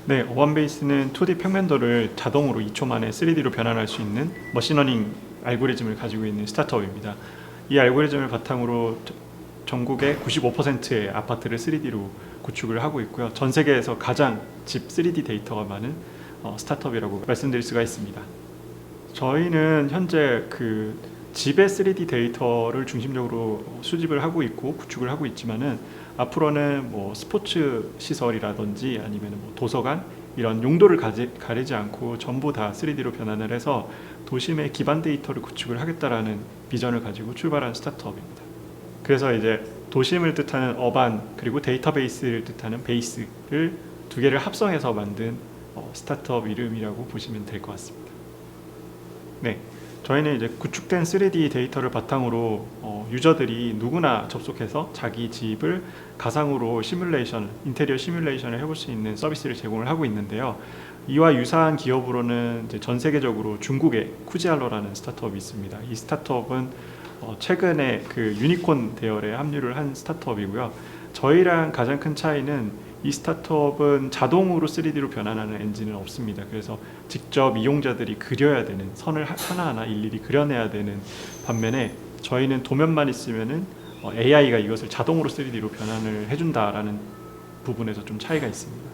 네, 어반베이스는 2D 평면도를 자동으로 2초 만에 3D로 변환할 수 있는 머신러닝 알고리즘을 가지고 있는 스타트업입니다. 이 알고리즘을 바탕으로 전국의 95%의 아파트를 3D로 구축을 하고 있고요. 전 세계에서 가장 집 3D 데이터가 많은 스타트업이라고 말씀드릴 수가 있습니다. 저희는 현재 그 집의 3D 데이터를 중심적으로 수집을 하고 있고 구축을 하고 있지만은 앞으로는 뭐 스포츠 시설이라든지 아니면 뭐 도서관 이런 용도를 가리지 않고 전부 다 3D로 변환을 해서 도심의 기반 데이터를 구축을 하겠다라는 비전을 가지고 출발한 스타트업입니다. 그래서 이제 도심을 뜻하는 어반 그리고 데이터베이스를 뜻하는 베이스를 두 개를 합성해서 만든 스타트업 이름이라고 보시면 될 것 같습니다. 네, 저희는 이제 구축된 3D 데이터를 바탕으로 유저들이 누구나 접속해서 자기 집을 가상으로 시뮬레이션, 인테리어 시뮬레이션을 해볼 수 있는 서비스를 제공을 하고 있는데요. 이와 유사한 기업으로는 이제 전 세계적으로 중국의 쿠지알로라는 스타트업이 있습니다. 이 스타트업은 최근에 그 유니콘 대열에 합류를 한 스타트업이고요. 저희랑 가장 큰 차이는 이 스타트업은 자동으로 3D로 변환하는 엔진은 없습니다. 그래서 직접 이용자들이 그려야 되는 선을 하나하나 일일이 그려내야 되는 반면에 저희는 도면만 있으면은 AI가 이것을 자동으로 3D로 변환을 해준다라는 부분에서 좀 차이가 있습니다.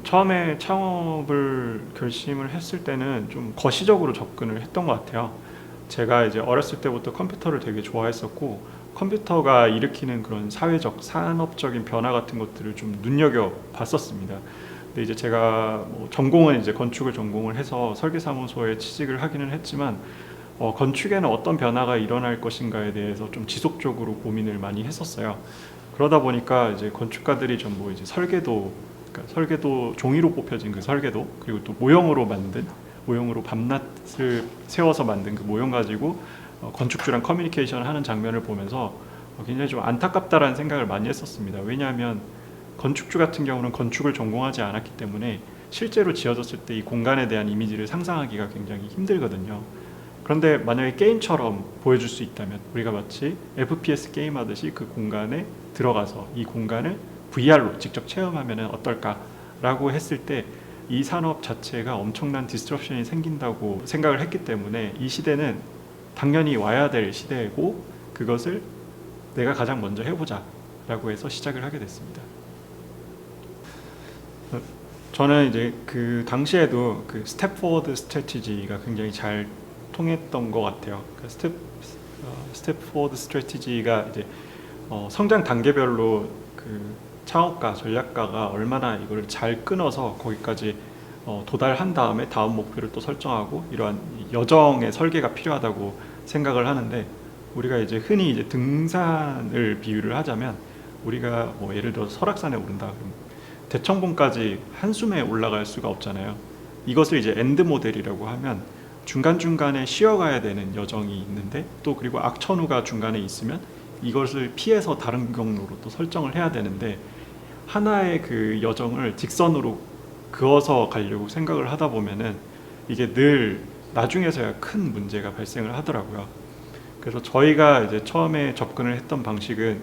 처음에 창업을 결심을 했을 때는 좀 거시적으로 접근을 했던 것 같아요. 제가 이제 어렸을 때부터 컴퓨터를 되게 좋아했었고 컴퓨터가 일으키는 그런 사회적, 산업적인 변화 같은 것들을 좀 눈여겨 봤었습니다. 근데 이제 제가 뭐 전공은 이제 건축을 전공을 해서 설계사무소에 취직을 하기는 했지만 건축에는 어떤 변화가 일어날 것인가에 대해서 좀 지속적으로 고민을 많이 했었어요. 그러다 보니까 이제 건축가들이 전부 이제 설계도, 그러니까 설계도 종이로 뽑혀진 그 설계도 그리고 또 모형으로 밤낮을 세워서 만든 그 모형 가지고 건축주랑 커뮤니케이션을 하는 장면을 보면서 굉장히 좀 안타깝다라는 생각을 많이 했었습니다. 왜냐하면 건축주 같은 경우는 건축을 전공하지 않았기 때문에 실제로 지어졌을 때 이 공간에 대한 이미지를 상상하기가 굉장히 힘들거든요. 그런데 만약에 게임처럼 보여줄 수 있다면 우리가 마치 FPS 게임 하듯이 그 공간에 들어가서 이 공간을 VR로 직접 체험하면 어떨까라고 했을 때 이 산업 자체가 엄청난 디스트럽션이 생긴다고 생각을 했기 때문에 이 시대는 당연히 와야 될 시대이고 그것을 내가 가장 먼저 해보자 라고 해서 시작을 하게 됐습니다. 저는 이제 그 당시에도 그 스텝 포워드 스트래티지가 굉장히 잘 통했던 것 같아요. 그 스텝 포워드 스트래티지가 이제 성장 단계별로 그 창업가, 전략가가 얼마나 이걸 잘 끊어서 거기까지 도달한 다음에 다음 목표를 또 설정하고 이러한 여정의 설계가 필요하다고 생각을 하는데 우리가 이제 흔히 이제 등산을 비유를 하자면 우리가 뭐 예를 들어 설악산에 오른다 그럼 대청봉까지 한숨에 올라갈 수가 없잖아요. 이것을 이제 엔드 모델이라고 하면 중간중간에 쉬어가야 되는 여정이 있는데 또 그리고 악천후가 중간에 있으면 이것을 피해서 다른 경로로 또 설정을 해야 되는데 하나의 그 여정을 직선으로 그어서 가려고 생각을 하다 보면은 이게 늘 나중에서야 큰 문제가 발생을 하더라고요. 그래서 저희가 이제 처음에 접근을 했던 방식은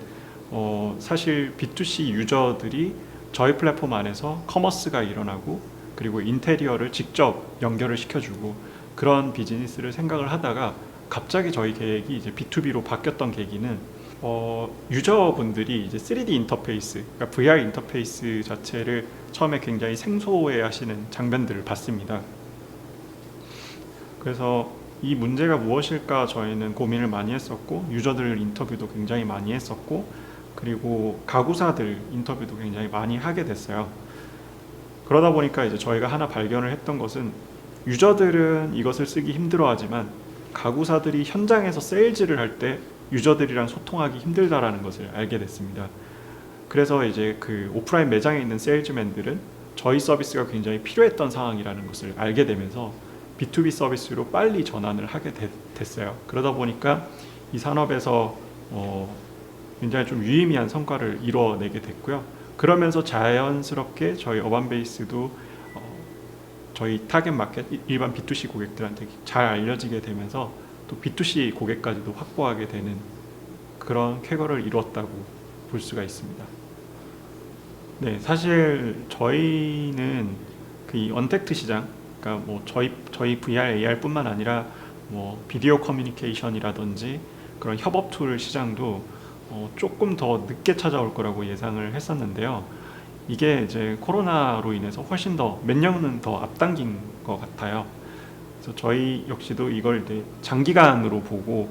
사실 B2C 유저들이 저희 플랫폼 안에서 커머스가 일어나고 그리고 인테리어를 직접 연결을 시켜주고 그런 비즈니스를 생각을 하다가 갑자기 저희 계획이 이제 B2B로 바뀌었던 계기는 유저분들이 이제 3D 인터페이스, 그러니까 VR 인터페이스 자체를 처음에 굉장히 생소해 하시는 장면들을 봤습니다. 그래서 이 문제가 무엇일까 저희는 고민을 많이 했었고 유저들 인터뷰도 굉장히 많이 했었고 그리고 가구사들 인터뷰도 굉장히 많이 하게 됐어요. 그러다 보니까 이제 저희가 하나 발견을 했던 것은 유저들은 이것을 쓰기 힘들어하지만 가구사들이 현장에서 세일즈를 할 때 유저들이랑 소통하기 힘들다라는 것을 알게 됐습니다. 그래서 이제 그 오프라인 매장에 있는 세일즈맨들은 저희 서비스가 굉장히 필요했던 상황이라는 것을 알게 되면서 B2B 서비스로 빨리 전환을 하게 됐어요. 그러다 보니까 이 산업에서 굉장히 좀 유의미한 성과를 이뤄내게 됐고요. 그러면서 자연스럽게 저희 어반베이스도 저희 타겟 마켓 일반 B2C 고객들한테 잘 알려지게 되면서 또 B2C 고객까지도 확보하게 되는 그런 쾌거를 이루었다고 볼 수가 있습니다. 네, 사실 저희는 이 언택트 시장, 그러니까 뭐 저희 VR, AR뿐만 아니라 뭐 비디오 커뮤니케이션이라든지 그런 협업 툴 시장도 조금 더 늦게 찾아올 거라고 예상을 했었는데요. 이게 이제 코로나로 인해서 훨씬 더 몇 년은 더 앞당긴 것 같아요. 그래서 저희 역시도 이걸 이제 장기간으로 보고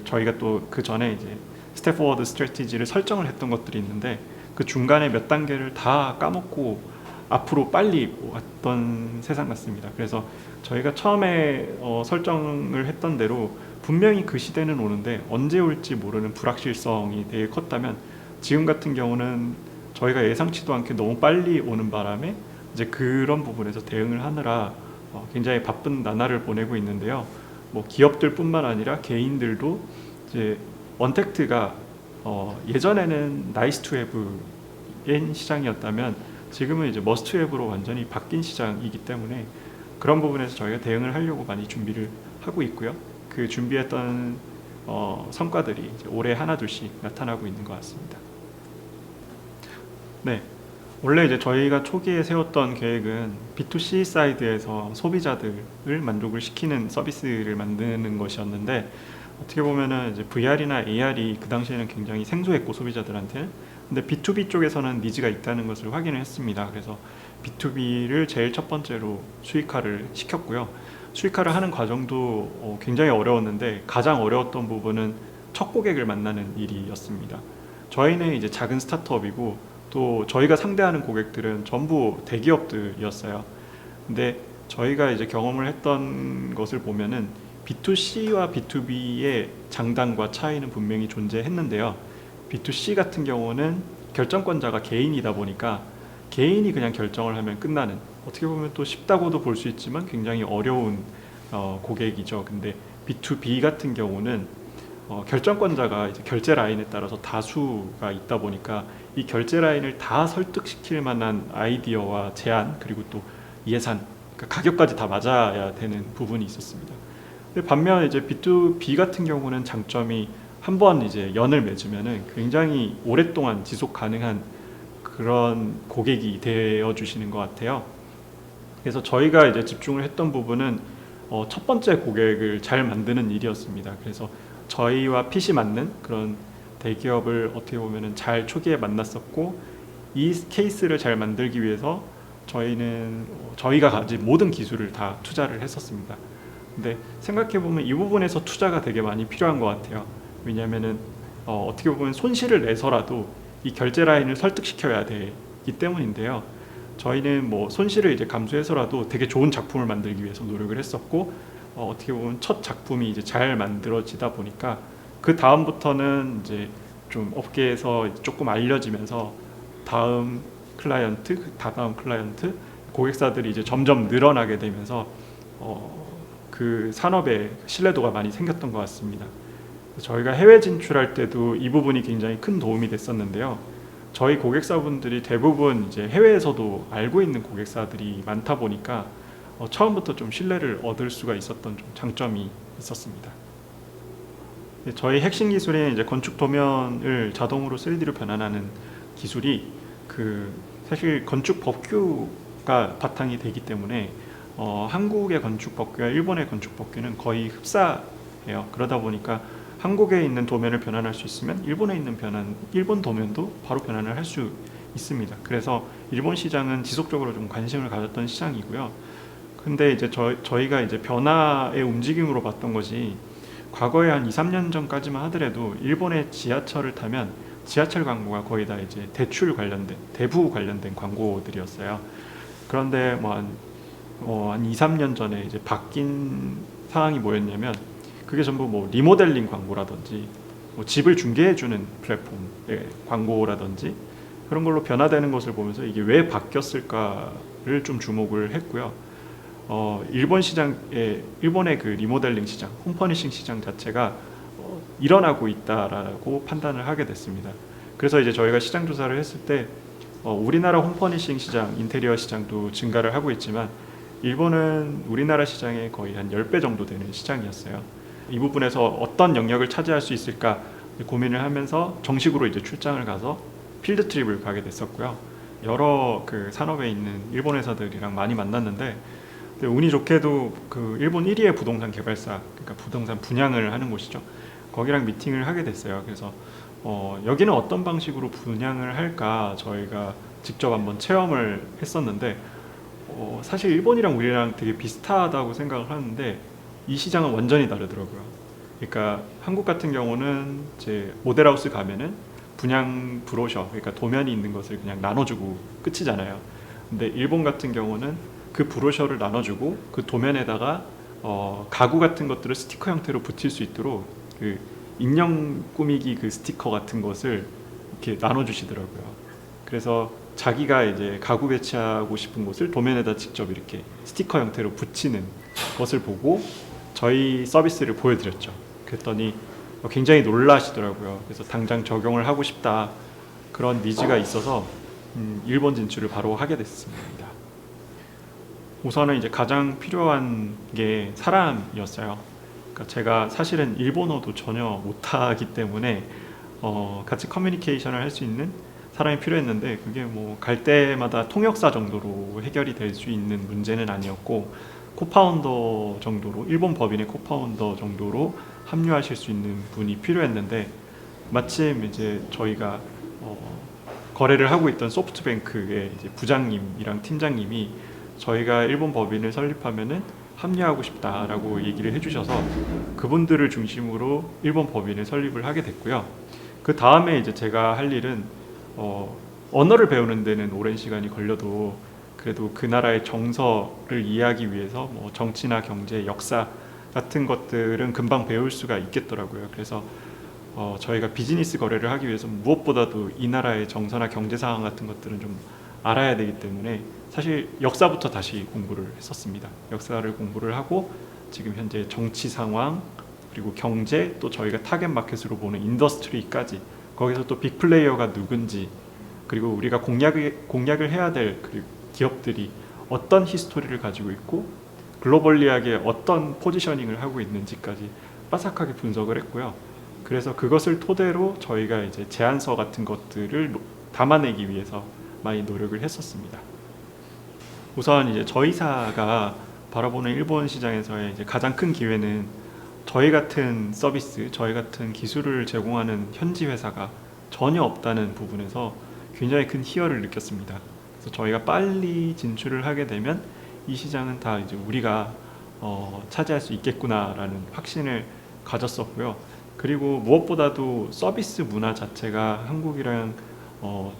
저희가 또 그 전에 이제 스텝포워드 스트래티지를 설정을 했던 것들이 있는데 그 중간에 몇 단계를 다 까먹고 앞으로 빨리 왔던 세상 같습니다. 그래서 저희가 처음에 설정을 했던 대로 분명히 그 시대는 오는데 언제 올지 모르는 불확실성이 되게 컸다면, 지금 같은 경우는 저희가 예상치도 않게 너무 빨리 오는 바람에 이제 그런 부분에서 대응을 하느라 굉장히 바쁜 나날을 보내고 있는데요. 뭐 기업들뿐만 아니라 개인들도 이제 언택트가 예전에는 나이스 투 해브인 시장이었다면 지금은 이제 머스트 투 해브로 완전히 바뀐 시장이기 때문에 그런 부분에서 저희가 대응을 하려고 많이 준비를 하고 있고요. 그 준비했던 성과들이 이제 올해 하나 둘씩 나타나고 있는 것 같습니다. 네, 원래 이제 저희가 초기에 세웠던 계획은 B2C 사이드에서 소비자들을 만족을 시키는 서비스를 만드는 것이었는데, 어떻게 보면은 이제 VR이나 AR이 그 당시에는 굉장히 생소했고 소비자들한테, 근데 B2B 쪽에서는 니즈가 있다는 것을 확인을 했습니다. 그래서 B2B를 제일 첫 번째로 수익화를 시켰고요. 수익화를 하는 과정도 굉장히 어려웠는데 가장 어려웠던 부분은 첫 고객을 만나는 일이었습니다. 저희는 이제 작은 스타트업이고 또 저희가 상대하는 고객들은 전부 대기업들이었어요. 근데 저희가 이제 경험을 했던 것을 보면은 B2C와 B2B의 장단과 차이는 분명히 존재했는데요. B2C 같은 경우는 결정권자가 개인이다 보니까 개인이 그냥 결정을 하면 끝나는, 어떻게 보면 또 쉽다고도 볼 수 있지만 굉장히 어려운 고객이죠. 근데 B2B 같은 경우는 결정권자가 이제 결제 라인에 따라서 다수가 있다 보니까 이 결제 라인을 다 설득시킬 만한 아이디어와 제안, 그리고 또 예산, 그러니까 가격까지 다 맞아야 되는 부분이 있었습니다. 근데 반면 이제 B2B 같은 경우는 장점이 한번 이제 연을 맺으면은 굉장히 오랫동안 지속 가능한 그런 고객이 되어 주시는 것 같아요. 그래서 저희가 이제 집중을 했던 부분은 첫 번째 고객을 잘 만드는 일이었습니다. 그래서 저희와 핏이 맞는 그런 대기업을 어떻게 보면은 잘 초기에 만났었고, 이 케이스를 잘 만들기 위해서 저희가 가진 모든 기술을 다 투자를 했었습니다. 근데 생각해 보면 이 부분에서 투자가 되게 많이 필요한 것 같아요. 왜냐하면은 어떻게 보면 손실을 내서라도 이 결제 라인을 설득시켜야 되기 때문인데요. 저희는 뭐 손실을 이제 감수해서라도 되게 좋은 작품을 만들기 위해서 노력을 했었고, 어떻게 보면 첫 작품이 이제 잘 만들어지다 보니까 그 다음부터는 이제 좀 업계에서 조금 알려지면서 다음 클라이언트, 다다음 클라이언트, 고객사들이 이제 점점 늘어나게 되면서 그 산업에 신뢰도가 많이 생겼던 것 같습니다. 저희가 해외 진출할 때도 이 부분이 굉장히 큰 도움이 됐었는데요. 저희 고객사분들이 대부분 이제 해외에서도 알고 있는 고객사들이 많다 보니까 처음부터 좀 신뢰를 얻을 수가 있었던 좀 장점이 있었습니다. 저희 핵심 기술인 이제 건축 도면을 자동으로 3D로 변환하는 기술이 사실 건축 법규가 바탕이 되기 때문에 한국의 건축 법규와 일본의 건축 법규는 거의 흡사해요. 그러다 보니까 한국에 있는 도면을 변환할 수 있으면 일본 도면도 바로 변환을 할 수 있습니다. 그래서 일본 시장은 지속적으로 좀 관심을 가졌던 시장이고요. 근데 이제 저희가 이제 변화의 움직임으로 봤던 것이, 과거에 한 2, 3년 전까지만 하더라도 일본의 지하철을 타면 지하철 광고가 거의 다 이제 대부 관련된 광고들이었어요. 그런데 한 2, 3년 전에 이제 바뀐 상황이 뭐였냐면, 그게 전부 뭐 리모델링 광고라든지 뭐 집을 중개해주는 플랫폼의 광고라든지 그런 걸로 변화되는 것을 보면서 이게 왜 바뀌었을까를 좀 주목을 했고요. 일본의 그 리모델링 시장, 홈퍼니싱 시장 자체가 일어나고 있다라고 판단을 하게 됐습니다. 그래서 이제 저희가 시장 조사를 했을 때 우리나라 홈퍼니싱 시장, 인테리어 시장도 증가를 하고 있지만 일본은 우리나라 시장의 거의 한 10배 정도 되는 시장이었어요. 이 부분에서 어떤 영역을 차지할 수 있을까 고민을 하면서 정식으로 이제 출장을 가서 필드 트립을 가게 됐었고요. 여러 그 산업에 있는 일본 회사들이랑 많이 만났는데, 근데 운이 좋게도 그 일본 1위의 부동산 개발사, 그러니까 부동산 분양을 하는 곳이죠. 거기랑 미팅을 하게 됐어요. 그래서 여기는 어떤 방식으로 분양을 할까 저희가 직접 한번 체험을 했었는데, 사실 일본이랑 우리랑 되게 비슷하다고 생각을 하는데 이 시장은 완전히 다르더라고요. 그러니까 한국 같은 경우는 이제 모델하우스 가면은 분양 브로셔, 그러니까 도면이 있는 것을 그냥 나눠주고 끝이잖아요. 근데 일본 같은 경우는 그 브로셔를 나눠주고 그 도면에다가 가구 같은 것들을 스티커 형태로 붙일 수 있도록 그 인형 꾸미기 그 스티커 같은 것을 이렇게 나눠주시더라고요. 그래서 자기가 이제 가구 배치하고 싶은 곳을 도면에다 직접 이렇게 스티커 형태로 붙이는 것을 보고 저희 서비스를 보여드렸죠. 그랬더니 굉장히 놀라시더라고요. 그래서 당장 적용을 하고 싶다, 그런 니즈가 있어서 일본 진출을 바로 하게 됐습니다. 우선은 이제 가장 필요한 게 사람이었어요. 그러니까 제가 사실은 일본어도 전혀 못하기 때문에 같이 커뮤니케이션을 할 수 있는 사람이 필요했는데, 그게 뭐 갈 때마다 통역사 정도로 해결이 될 수 있는 문제는 아니었고, 코파운더 정도로, 일본 법인의 코파운더 정도로 합류하실 수 있는 분이 필요했는데, 마침 이제 저희가 거래를 하고 있던 소프트뱅크의 이제 부장님이랑 팀장님이 저희가 일본 법인을 설립하면은 합류하고 싶다라고 얘기를 해주셔서 그분들을 중심으로 일본 법인을 설립을 하게 됐고요. 그 다음에 이제 제가 할 일은 언어를 배우는 데는 오랜 시간이 걸려도 그래도 그 나라의 정서를 이해하기 위해서 뭐 정치나 경제, 역사 같은 것들은 금방 배울 수가 있겠더라고요. 그래서 저희가 비즈니스 거래를 하기 위해서 무엇보다도 이 나라의 정서나 경제 상황 같은 것들은 좀 알아야 되기 때문에 사실 역사부터 다시 공부를 했었습니다. 역사를 공부를 하고 지금 현재 정치 상황, 그리고 경제, 또 저희가 타겟 마켓으로 보는 인더스트리까지, 거기서 또 빅플레이어가 누군지, 그리고 우리가 공략을 해야 될 그 기업들이 어떤 히스토리를 가지고 있고 글로벌리하게 어떤 포지셔닝을 하고 있는지까지 빠삭하게 분석을 했고요. 그래서 그것을 토대로 저희가 이제 제안서 같은 것들을 담아내기 위해서 많이 노력을 했었습니다. 우선 이제 저희사가 바라보는 일본 시장에서의 이제 가장 큰 기회는 저희 같은 서비스, 저희 같은 기술을 제공하는 현지 회사가 전혀 없다는 부분에서 굉장히 큰 희열을 느꼈습니다. 그래서 저희가 빨리 진출을 하게 되면 이 시장은 다 이제 우리가 차지할 수 있겠구나라는 확신을 가졌었고요. 그리고 무엇보다도 서비스 문화 자체가 한국이랑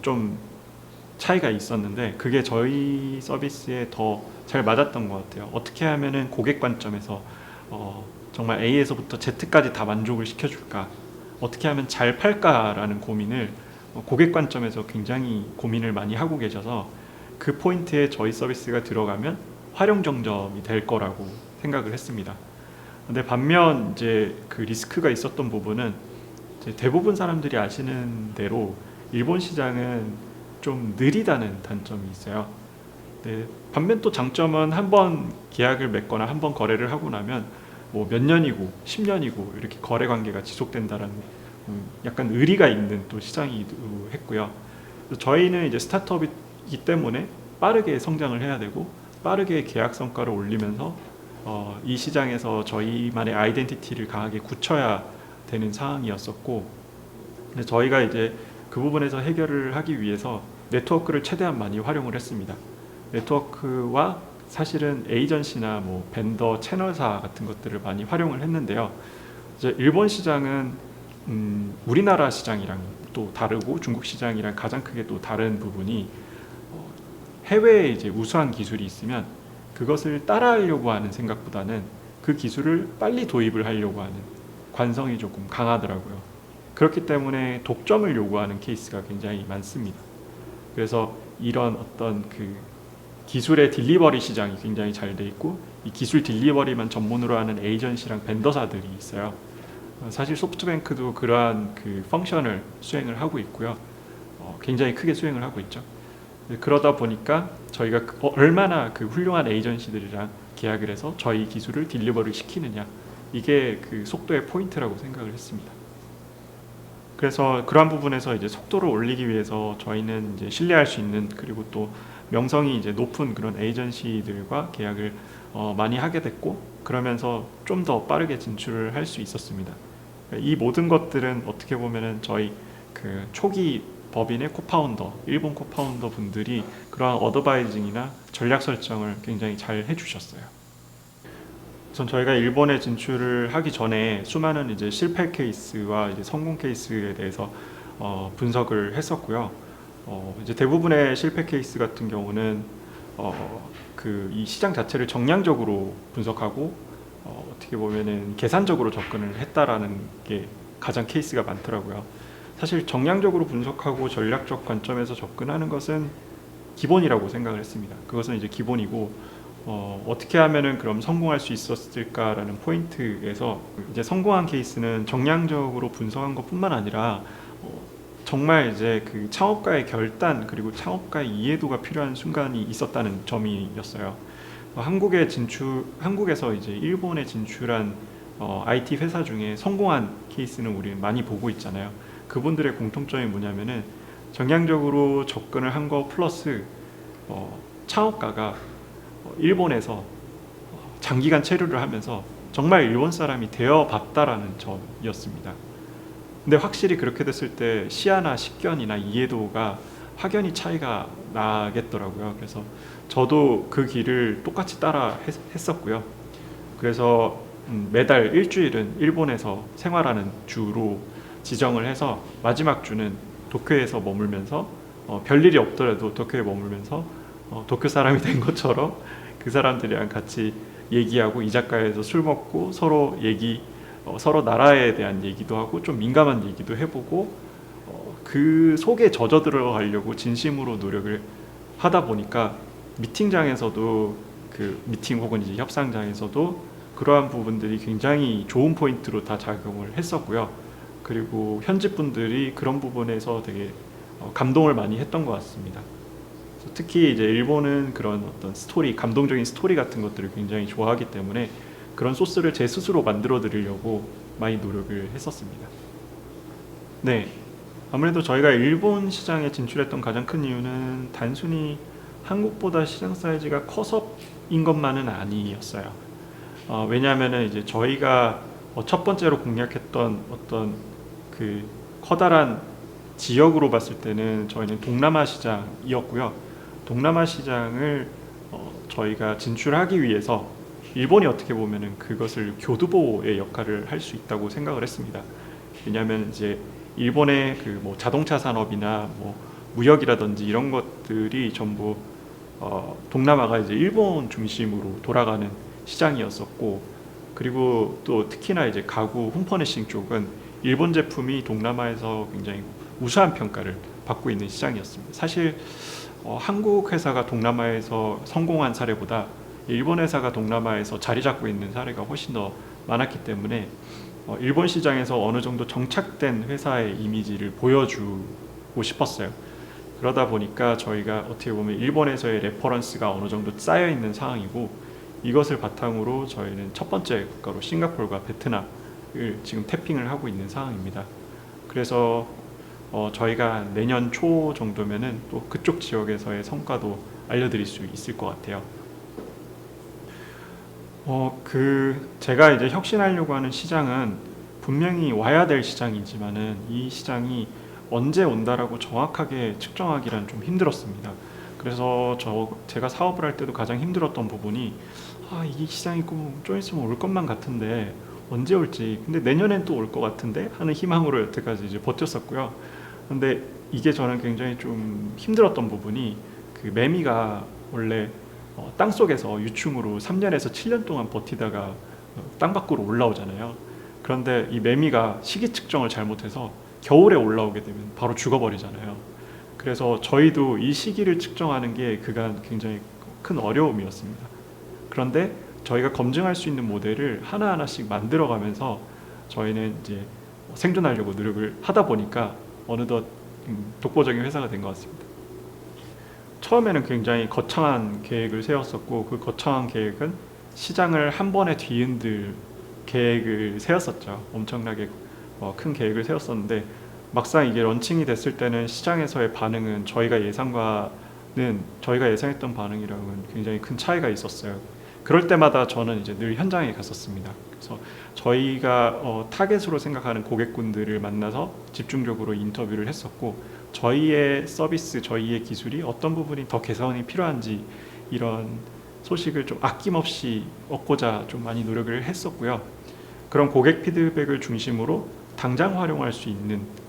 좀 차이가 있었는데 그게 저희 서비스에 더 잘 맞았던 것 같아요. 어떻게 하면은 고객 관점에서 정말 A에서부터 Z까지 다 만족을 시켜줄까, 어떻게 하면 잘 팔까라는 고민을 고객 관점에서 굉장히 고민을 많이 하고 계셔서 그 포인트에 저희 서비스가 들어가면 활용정점이 될 거라고 생각을 했습니다. 근데 반면 이제 그 리스크가 있었던 부분은 이제 대부분 사람들이 아시는 대로 일본 시장은 좀 느리다는 단점이 있어요. 네, 반면 또 장점은 한번 계약을 맺거나 한번 거래를 하고 나면 뭐 몇 년이고 10년이고 이렇게 거래 관계가 지속된다라는 약간 의리가 있는 또 시장이기도 했고요. 저희는 이제 스타트업이기 때문에 빠르게 성장을 해야 되고 빠르게 계약 성과를 올리면서 이 시장에서 저희만의 아이덴티티를 강하게 굳혀야 되는 상황이었었고, 근데 저희가 이제 그 부분에서 해결을 하기 위해서 네트워크를 최대한 많이 활용을 했습니다. 네트워크와 사실은 에이전시나 뭐 벤더 채널사 같은 것들을 많이 활용을 했는데요. 이제 일본 시장은 우리나라 시장이랑 또 다르고 중국 시장이랑 가장 크게 또 다른 부분이 해외에 이제 우수한 기술이 있으면 그것을 따라하려고 하는 생각보다는 그 기술을 빨리 도입을 하려고 하는 관성이 조금 강하더라고요. 그렇기 때문에 독점을 요구하는 케이스가 굉장히 많습니다. 그래서 이런 어떤 그 기술의 딜리버리 시장이 굉장히 잘 돼 있고, 이 기술 딜리버리만 전문으로 하는 에이전시랑 벤더사들이 있어요. 사실 소프트뱅크도 그러한 그 펑션을 수행을 하고 있고요. 굉장히 크게 수행을 하고 있죠. 그러다 보니까 저희가 얼마나 그 훌륭한 에이전시들이랑 계약을 해서 저희 기술을 딜리버리 시키느냐, 이게 그 속도의 포인트라고 생각을 했습니다. 그래서 그러한 부분에서 이제 속도를 올리기 위해서 저희는 이제 신뢰할 수 있는, 그리고 또 명성이 이제 높은 그런 에이전시들과 계약을 많이 하게 됐고, 그러면서 좀 더 빠르게 진출을 할 수 있었습니다. 이 모든 것들은 어떻게 보면은 저희 그 초기 법인의 코파운더, 일본 코파운더 분들이 그러한 어드바이징이나 전략 설정을 굉장히 잘 해주셨어요. 우선 저희가 일본에 진출을 하기 전에 수많은 이제 실패 케이스와 이제 성공 케이스에 대해서 분석을 했었고요. 이제 대부분의 실패 케이스 같은 경우는 그 이 시장 자체를 정량적으로 분석하고 어떻게 보면은 계산적으로 접근을 했다라는 게 가장 케이스가 많더라고요. 사실 정량적으로 분석하고 전략적 관점에서 접근하는 것은 기본이라고 생각을 했습니다. 그것은 이제 기본이고, 어떻게 하면은 그럼 성공할 수 있었을까라는 포인트에서 이제 성공한 케이스는 정량적으로 분석한 것뿐만 아니라 정말 이제 그 창업가의 결단, 그리고 창업가의 이해도가 필요한 순간이 있었다는 점이었어요. 한국에서 이제 일본에 진출한 IT 회사 중에 성공한 케이스는 우리 많이 보고 있잖아요. 그분들의 공통점이 뭐냐면은 정량적으로 접근을 한 거 플러스 창업가가 일본에서 장기간 체류를 하면서 정말 일본 사람이 되어 봤다라는 점이었습니다. 근데 확실히 그렇게 됐을 때 시야나 식견이나 이해도가 확연히 차이가 나겠더라고요. 그래서 저도 그 길을 똑같이 따라 했었고요. 그래서 매달 일주일은 일본에서 생활하는 주로 지정을 해서 마지막 주는 도쿄에서 머물면서 별일이 없더라도 도쿄에 머물면서 도쿄 사람이 된 것처럼 그 사람들이랑 같이 얘기하고 이자카야에서 술 먹고 서로 나라에 대한 얘기도 하고 좀 민감한 얘기도 해보고 그 속에 젖어 들어가려고 진심으로 노력을 하다 보니까 미팅장에서도 그 미팅 혹은 이제 협상장에서도 그러한 부분들이 굉장히 좋은 포인트로 다 작용을 했었고요. 그리고 현지 분들이 그런 부분에서 되게 감동을 많이 했던 것 같습니다. 특히 이제 일본은 그런 어떤 스토리, 감동적인 스토리 같은 것들을 굉장히 좋아하기 때문에 그런 소스를 제 스스로 만들어 드리려고 많이 노력을 했었습니다. 네, 아무래도 저희가 일본 시장에 진출했던 가장 큰 이유는 단순히 한국보다 시장 사이즈가 커서인 것만은 아니었어요. 왜냐하면은 이제 저희가 첫 번째로 공략했던 어떤 그 커다란 지역으로 봤을 때는 저희는 동남아 시장이었고요. 동남아 시장을 저희가 진출하기 위해서 일본이 어떻게 보면은 그것을 교두보의 역할을 할 수 있다고 생각을 했습니다. 왜냐하면 이제 일본의 그 뭐 자동차 산업이나 뭐 무역이라든지 이런 것들이 전부 동남아가 이제 일본 중심으로 돌아가는 시장이었었고, 그리고 또 특히나 이제 가구 홈퍼니싱 쪽은 일본 제품이 동남아에서 굉장히 우수한 평가를 받고 있는 시장이었습니다. 사실 한국 회사가 동남아에서 성공한 사례보다 일본 회사가 동남아에서 자리 잡고 있는 사례가 훨씬 더 많았기 때문에 일본 시장에서 어느 정도 정착된 회사의 이미지를 보여주고 싶었어요. 그러다 보니까 저희가 어떻게 보면 일본에서의 레퍼런스가 어느 정도 쌓여 있는 상황이고, 이것을 바탕으로 저희는 첫 번째 국가로 싱가포르와 베트남을 지금 태핑을 하고 있는 상황입니다. 그래서 저희가 내년 초 정도면은 또 그쪽 지역에서의 성과도 알려드릴 수 있을 것 같아요. 제가 이제 혁신하려고 하는 시장은 분명히 와야 될 시장이지만은 이 시장이 언제 온다라고 정확하게 측정하기란 좀 힘들었습니다. 그래서 제가 사업을 할 때도 가장 힘들었던 부분이 이 시장이 좀 있으면 올 것만 같은데 언제 올지, 근데 내년엔 또 올 것 같은데 하는 희망으로 여태까지 이제 버텼었고요. 근데 이게 저는 굉장히 좀 힘들었던 부분이, 그 매미가 원래 땅 속에서 유충으로 3년에서 7년 동안 버티다가 땅 밖으로 올라오잖아요. 그런데 이 매미가 시기 측정을 잘못해서 겨울에 올라오게 되면 바로 죽어버리잖아요. 그래서 저희도 이 시기를 측정하는 게 그간 굉장히 큰 어려움이었습니다. 그런데 저희가 검증할 수 있는 모델을 하나하나씩 만들어가면서 저희는 이제 생존하려고 노력을 하다 보니까 어느덧 독보적인 회사가 된 것 같습니다. 처음에는 굉장히 거창한 계획을 세웠었고, 그 거창한 계획은 시장을 한 번에 뒤흔들 계획을 세웠었죠. 엄청나게 큰 계획을 세웠었는데 막상 이게 런칭이 됐을 때는 시장에서의 반응은 저희가 예상했던 반응이랑은 굉장히 큰 차이가 있었어요. 그럴 때마다 저는 이제 늘 현장에 갔었습니다. 그래서 저희가 타겟으로 생각하는 고객군들을 만나서 집중적으로 인터뷰를 했었고, 저희의 서비스, 저희의 기술이 어떤 부분이 더 개선이 필요한지 이런 소식을 좀 아낌없이 얻고자 좀 많이 노력을 했었고요. 그런 고객 피드백을 중심으로 당장 활용할 수 있는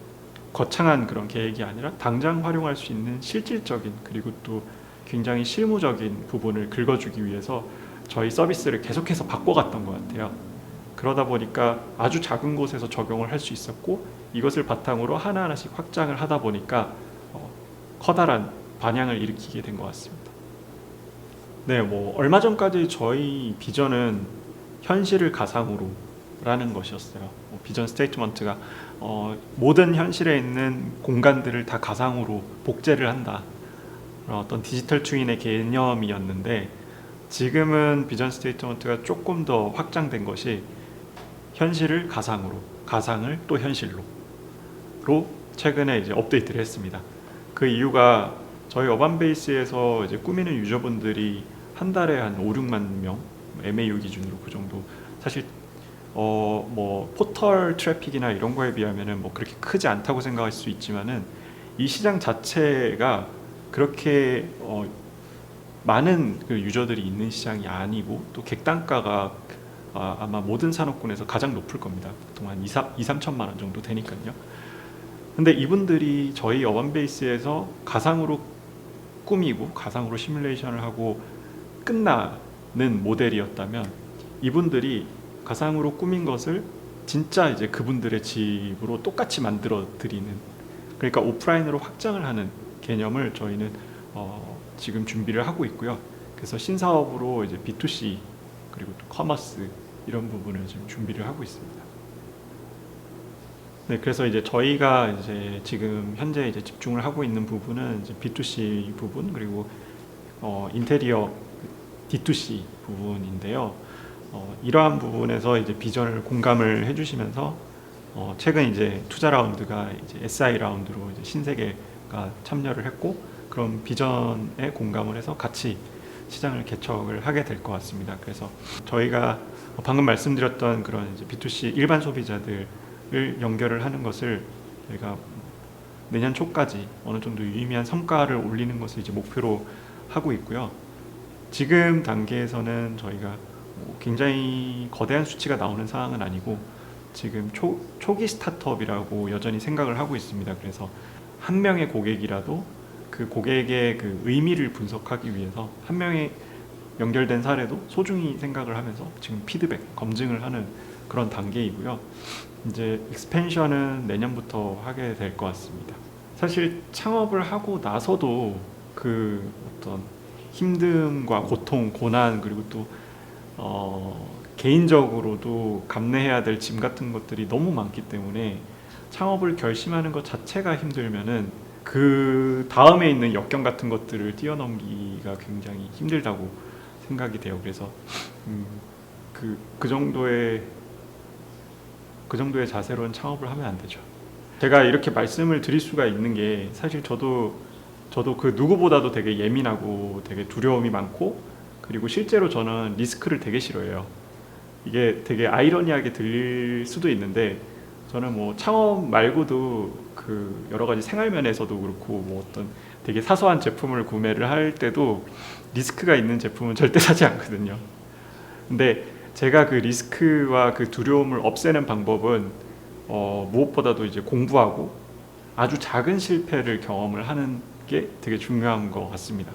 거창한 그런 계획이 아니라 당장 활용할 수 있는 실질적인, 그리고 또 굉장히 실무적인 부분을 긁어주기 위해서 저희 서비스를 계속해서 바꿔갔던 것 같아요. 그러다 보니까 아주 작은 곳에서 적용을 할 수 있었고, 이것을 바탕으로 하나하나씩 확장을 하다 보니까 커다란 반향을 일으키게 된 것 같습니다. 네, 얼마 전까지 저희 비전은 현실을 가상으로 라는 것이었어요. 비전 스테이트먼트가 모든 현실에 있는 공간들을 다 가상으로 복제를 한다, 어떤 디지털 트윈의 개념이었는데, 지금은 비전 스테이트먼트가 조금 더 확장된 것이 현실을 가상으로, 가상을 또 현실로 최근에 이제 업데이트를 했습니다. 그 이유가 저희 어반베이스에서 이제 꾸미는 유저분들이 한 달에 한 5, 6만 명, MAU 기준으로 그 정도. 사실 포털 트래픽이나 이런 거에 비하면은 그렇게 크지 않다고 생각할 수 있지만은, 이 시장 자체가 그렇게 많은 그 유저들이 있는 시장이 아니고, 또 객단가가 아마 모든 산업군에서 가장 높을 겁니다. 보통 한 2-3천만 원 정도 되니까요. 근데 이분들이 저희 어반베이스에서 가상으로 꾸미고 가상으로 시뮬레이션을 하고 끝나는 모델이었다면, 이분들이 가상으로 꾸민 것을 진짜 이제 그분들의 집으로 똑같이 만들어 드리는, 그러니까 오프라인으로 확장을 하는 개념을 저희는 지금 준비를 하고 있고요. 그래서 신사업으로 이제 B2C 그리고 또 커머스 이런 부분을 지금 준비를 하고 있습니다. 네, 그래서 이제 저희가 이제 지금 현재 이제 집중을 하고 있는 부분은 이제 B2C 부분, 그리고 인테리어 D2C 부분인데요. 이러한 부분에서 이제 비전을 공감을 해주시면서 최근 이제 투자 라운드가 이제 SI 라운드로 이제 신세계가 참여를 했고, 그런 비전에 공감을 해서 같이 시장을 개척을 하게 될 것 같습니다. 그래서 저희가 방금 말씀드렸던 그런 이제 B2C 일반 소비자들을 연결을 하는 것을 저희가 내년 초까지 어느 정도 유의미한 성과를 올리는 것을 이제 목표로 하고 있고요. 지금 단계에서는 저희가 굉장히 거대한 수치가 나오는 상황은 아니고, 지금 초기 스타트업이라고 여전히 생각을 하고 있습니다. 그래서 한 명의 고객이라도 그 고객의 그 의미를 분석하기 위해서 한 명의 연결된 사례도 소중히 생각을 하면서 지금 피드백, 검증을 하는 그런 단계이고요. 이제 익스펜션은 내년부터 하게 될 것 같습니다. 사실 창업을 하고 나서도 그 어떤 힘듦과 고통, 고난, 그리고 또 개인적으로도 감내해야 될 짐 같은 것들이 너무 많기 때문에, 창업을 결심하는 것 자체가 힘들면은 그 다음에 있는 역경 같은 것들을 뛰어넘기가 굉장히 힘들다고 생각이 돼요. 그래서 그 정도의 자세로는 창업을 하면 안 되죠. 제가 이렇게 말씀을 드릴 수가 있는 게, 사실 저도 그 누구보다도 되게 예민하고 되게 두려움이 많고, 그리고 실제로 저는 리스크를 되게 싫어해요. 이게 되게 아이러니하게 들릴 수도 있는데, 저는 창업 말고도 그 여러 가지 생활 면에서도 그렇고 어떤 되게 사소한 제품을 구매를 할 때도 리스크가 있는 제품은 절대 사지 않거든요. 근데 제가 그 리스크와 그 두려움을 없애는 방법은 무엇보다도 이제 공부하고 아주 작은 실패를 경험을 하는 게 되게 중요한 것 같습니다.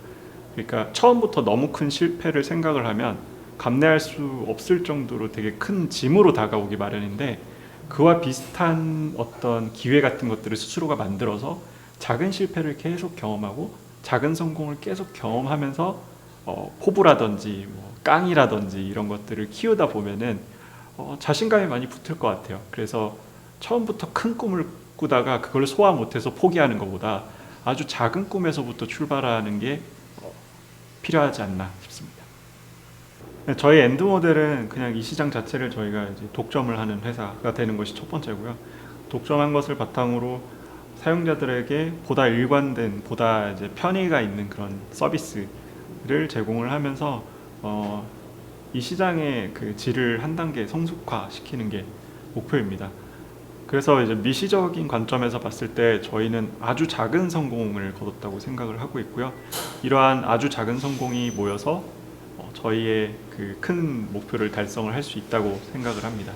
그러니까 처음부터 너무 큰 실패를 생각을 하면 감내할 수 없을 정도로 되게 큰 짐으로 다가오기 마련인데, 그와 비슷한 어떤 기회 같은 것들을 스스로가 만들어서 작은 실패를 계속 경험하고 작은 성공을 계속 경험하면서 포부라든지 깡이라든지 이런 것들을 키우다 보면은 자신감이 많이 붙을 것 같아요. 그래서 처음부터 큰 꿈을 꾸다가 그걸 소화 못해서 포기하는 것보다 아주 작은 꿈에서부터 출발하는 게 필요하지 않나 싶습니다. 저희 엔드 모델은 그냥 이 시장 자체를 저희가 이제 독점을 하는 회사가 되는 것이 첫 번째고요. 독점한 것을 바탕으로 사용자들에게 보다 일관된, 보다 이제 편의가 있는 그런 서비스를 제공을 하면서 이 시장의 그 질을 한 단계 성숙화시키는 게 목표입니다. 그래서 이제 미시적인 관점에서 봤을 때 저희는 아주 작은 성공을 거뒀다고 생각을 하고 있고요. 이러한 아주 작은 성공이 모여서 저희의 그 큰 목표를 달성을 할 수 있다고 생각을 합니다.